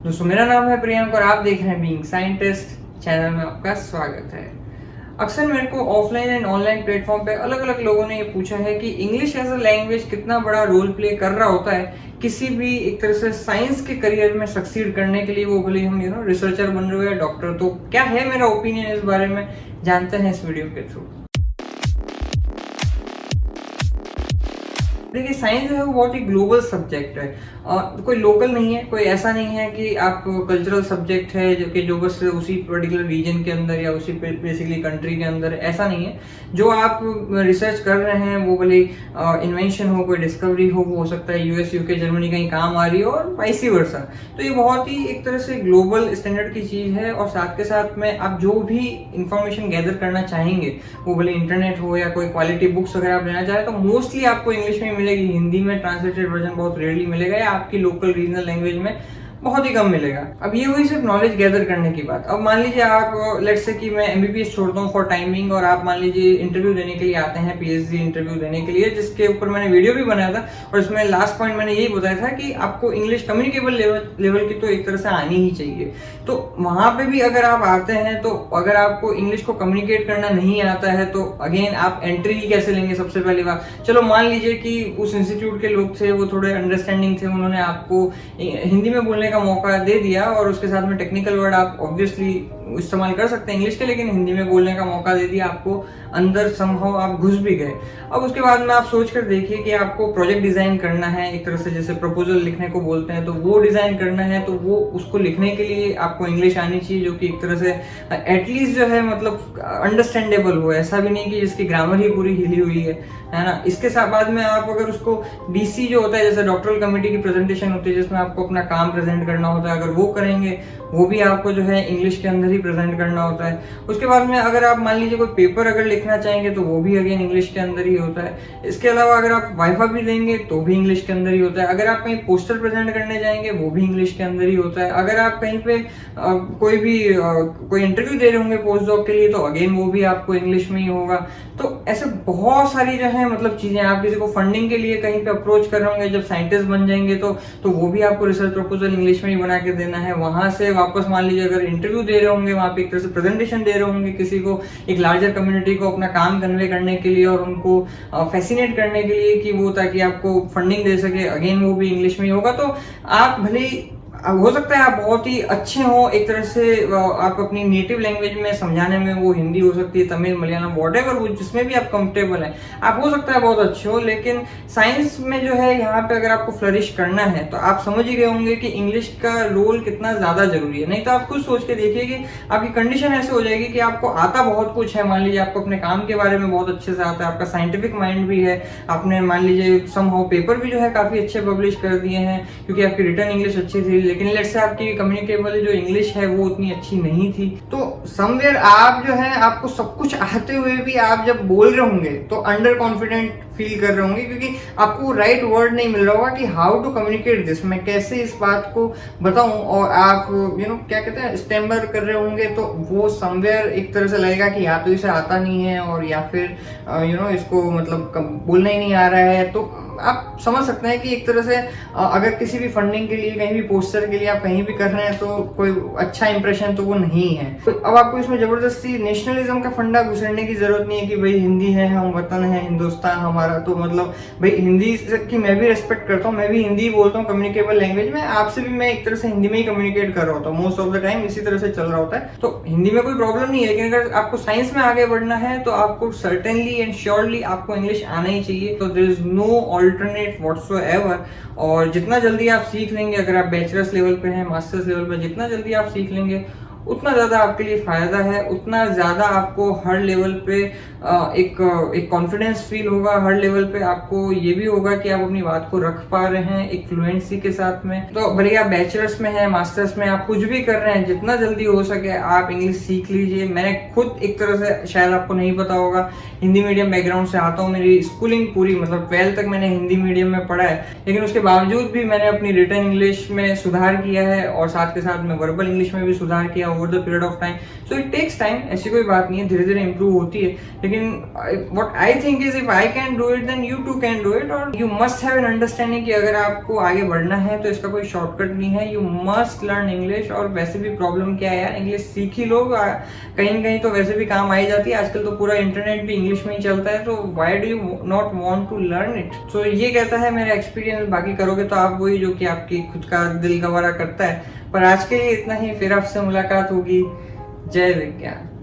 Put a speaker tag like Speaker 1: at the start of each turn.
Speaker 1: दोस्तों मेरा नाम है प्रियंक और आप देख रहे हैं बीइंग साइंटिस्ट चैनल में आपका स्वागत है। अक्सर मेरे को ऑफलाइन एंड ऑनलाइन प्लेटफॉर्म पे अलग अलग लोगों ने ये पूछा है कि इंग्लिश एज अ लैंग्वेज कितना बड़ा रोल प्ले कर रहा होता है किसी भी एक तरह से साइंस के करियर में सक्सीड करने के लिए, वो भले हम रिसर्चर बन रहे हो या डॉक्टर। तो क्या है मेरा ओपिनियन इस बारे में, जानते हैं इस वीडियो के थ्रू। देखिए साइंस जो है वो बहुत ही ग्लोबल सब्जेक्ट है, कोई लोकल नहीं है। कोई ऐसा नहीं है कि आप कल्चरल सब्जेक्ट है जो बस उसी पर्टिकुलर रीजन के अंदर या उसी बेसिकली कंट्री के अंदर, ऐसा नहीं है। जो आप रिसर्च कर रहे हैं वो भले इन्वेंशन हो, कोई डिस्कवरी हो सकता है यूएस यूके जर्मनी कहीं काम आ रही हो और वाइसी वर्सा। तो ये बहुत ही एक तरह से ग्लोबल स्टैंडर्ड की चीज है। और साथ के साथ में आप जो भी इंफॉर्मेशन गैदर करना चाहेंगे, वो भले इंटरनेट हो या कोई क्वालिटी बुक्स वगैरह आप लेना चाहे, तो मोस्टली आपको इंग्लिश में मिलेगी। हिंदी में ट्रांसलेटेड वर्जन बहुत रेयरली मिलेगा या आपकी लोकल रीजनल लैंग्वेज में बहुत ही कम मिलेगा। अब ये हुई सिर्फ नॉलेज गैदर करने की बात। अब मान लीजिए आप लेट्स से कि मैं एमबीबीएस छोड़ता हूँ फॉर टाइमिंग, और आप मान लीजिए इंटरव्यू देने के लिए आते हैं, पीएचडी इंटरव्यू देने के लिए, जिसके ऊपर मैंने वीडियो भी बनाया था और इसमें लास्ट पॉइंट मैंने यही बताया था कि आपको इंग्लिश कम्युनिकेबल लेवल की तो एक तरह से आनी ही चाहिए। तो वहां पे भी अगर आप आते हैं, तो अगर आपको इंग्लिश को कम्युनिकेट करना नहीं आता है, तो अगेन आप एंट्री ही कैसे लेंगे। सबसे पहली बात, चलो मान लीजिए कि उस इंस्टीट्यूट के लोग थे, वो थोड़े अंडरस्टैंडिंग थे, उन्होंने आपको हिंदी में बोलने का मौका दे दिया और उसके साथ में टेक्निकल वर्ड आप ऑब्वियसली इस्तेमाल कर सकते हैं इंग्लिश के, लेकिन हिंदी में बोलने का मौका दे दिया आपको, अंदर समहाउ आप घुस भी गए। अब उसके बाद में आप सोच कर देखिए कि आपको प्रोजेक्ट डिजाइन करना है, एक तरह से जैसे प्रपोजल लिखने को बोलते हैं, तो वो डिजाइन करना है, तो वो उसको लिखने के लिए आपको इंग्लिश आनी चाहिए, जो कि एक तरह से एटलीस्ट जो है मतलब अंडरस्टैंडेबल हो। ऐसा भी नहीं कि जिसकी ग्रामर ही पूरी हिली हुई है ना। इसके साथ बाद में आप अगर उसको डीसी जो होता है, जैसे डॉक्टरल कमेटी की प्रेजेंटेशन होती है जिसमें आपको अपना काम प्रेजेंट करना होता है, अगर वो करेंगे, वो भी आपको जो है इंग्लिश के अंदर ही प्रेजेंट करना होता है। उसके बाद में अगर आप मान लीजिए कोई पेपर अगर लिखना चाहेंगे, तो वो भी अगेन इंग्लिश के अंदर ही होता है। इसके अलावा अगर आप वाइफा भी देंगे तो भी इंग्लिश के अंदर ही होता है। अगर आप कहीं पोस्टर प्रेजेंट करने जाएंगे, वो भी इंग्लिश के अंदर ही होता है। अगर आप कहीं पे कोई इंटरव्यू दे रहे होंगे पोस्ट डॉक के लिए, तो अगेन वो भी आपको इंग्लिश में ही होगा। तो ऐसे बहुत सारी जो है मतलब चीजें, आप किसी को फंडिंग के लिए कहीं पे अप्रोच कर रहे होंगे, जब साइंटिस्ट बन जाएंगे तो वो भी आपको रिसर्च प्रपोजल इंग्लिश में ही बना के देना है। वहां से वापस मान लीजिए अगर इंटरव्यू दे रहे होंगे, वहां पे एक तरह से प्रेजेंटेशन दे रहे होंगे किसी को, एक लार्जर कम्युनिटी को अपना काम कन्वे करने के लिए और उनको फैसिनेट करने के लिए कि वो ताकि आपको फंडिंग दे सके, अगेन वो भी इंग्लिश में ही होगा। तो आप भले हो सकता है आप बहुत ही अच्छे हो एक तरह से, आप अपनी नेटिव लैंग्वेज में समझाने में, वो हिंदी हो सकती है, तमिल, मलयालम, व्हाटएवर, वो जिसमें भी आप कंफर्टेबल हैं, आप हो सकता है बहुत अच्छे हो। लेकिन साइंस में जो है यहाँ पे अगर आपको फ्लरिश करना है, तो आप समझ ही गए होंगे कि इंग्लिश का रोल कितना ज्यादा जरूरी है। नहीं तो आप खुद सोच के देखिए कि आपकी कंडीशन ऐसे हो जाएगी कि आपको आता बहुत कुछ है, मान लीजिए आपको अपने काम के बारे में बहुत अच्छे से आता है, आपका साइंटिफिक माइंड भी है, आपने मान लीजिए समहाउ पेपर भी जो है काफी अच्छे पब्लिश कर दिए हैं क्योंकि आपकी रिटर्न इंग्लिश अच्छी थी, लेकिन लेट्स से आपकी कम्युनिकेबल जो इंग्लिश है वो उतनी अच्छी नहीं थी। तो समवेयर आप जो है आपको सब कुछ आते हुए भी आप जब बोल रहे होंगे तो अंडर कॉन्फिडेंट फील कर रहे होंगे, क्योंकि आपको राइट वर्ड नहीं मिल रहा होगा कि हाउ टू कम्युनिकेट दिस, मैं कैसे इस बात को बताऊं। और आप क्या कहते हैं स्टैमर कर रहे होंगे, तो वो समवेयर एक तरह से लगेगा कि या तो इसे आता नहीं है और या फिर इसको मतलब बोलना ही नहीं आ रहा है। तो आप समझ सकते हैं कि एक तरह से अगर किसी भी फंडिंग के लिए, कहीं भी पोस्टर के लिए आप कहीं भी कर रहे हैं, तो कोई अच्छा इंप्रेशन तो वो नहीं है। तो अब आपको इसमें जबरदस्ती नेशनलिज्म का फंडा घुसेड़ने की जरूरत नहीं है कि भाई हिंदी है, हम वतन है, हिंदुस्तान हमारा, तो मतलब भाई हिंदी की मैं भी रेस्पेक्ट करता हूँ, मैं भी हिंदी बोलता हूँ कम्युनिकेबल लैंग्वेज में, आपसे भी मैं एक तरह से हिंदी में ही कम्युनिकेट कर रहा होता हूँ, मोस्ट ऑफ द टाइम इसी तरह से चल रहा होता है। तो हिंदी में कोई प्रॉब्लम नहीं है, लेकिन अगर आपको साइंस में आगे बढ़ना है तो आपको सर्टेनली एंड श्योरली आपको इंग्लिश आना ही चाहिए। तो there is no alternate whatsoever. और जितना जल्दी आप सीख लेंगे, अगर आप बैचलर्स लेवल पे हैं, मास्टर्स लेवल पे, जितना जल्दी आप सीख लेंगे उतना ज़्यादा आपके लिए फ़ायदा है, उतना ज़्यादा आपको हर लेवल पे एक कॉन्फिडेंस फील होगा, हर लेवल पे आपको ये भी होगा कि आप अपनी बात को रख पा रहे हैं एक फ्लुएंसी के साथ में। तो भले आप बैचलर्स में हैं, मास्टर्स में, आप कुछ भी कर रहे हैं, जितना जल्दी हो सके आप इंग्लिश सीख लीजिए। मैंने खुद एक तरह से, शायद आपको नहीं पता होगा, हिंदी मीडियम बैकग्राउंड से आता हूँ, मेरी स्कूलिंग पूरी मतलब 12th तक मैंने हिंदी मीडियम में पढ़ा है, लेकिन उसके बावजूद भी मैंने अपनी रिटर्न इंग्लिश में सुधार किया है और साथ के साथ में वर्बल इंग्लिश में भी सुधार किया। Over the period of time. So it takes time, ऐसी कोई बात नहीं है, धीरे धीरे इंप्रूव होती है। लेकिन what I think is if I can do it then you too can do it. और you must have an understanding कि अगर आपको आगे बढ़ना है तो इसका कोई शॉर्टकट नहीं है, यू मस्ट लर्न इंग्लिश। और वैसे भी प्रॉब्लम क्या है यार, इंग्लिश सीख ही लोग, कहीं कहीं तो वैसे भी काम आ ही जाती है। आजकल तो पूरा इंटरनेट भी इंग्लिश में ही चलता है, तो why do you not want to learn it. So ये कहता है मेरा एक्सपीरियंस। बाकी करोगे तो आप वही जो कि आपकी खुद का दिल गवारा करता है। पर आज के लिए इतना ही, फिर आपसे मुलाकात होगी। जय विज्ञान।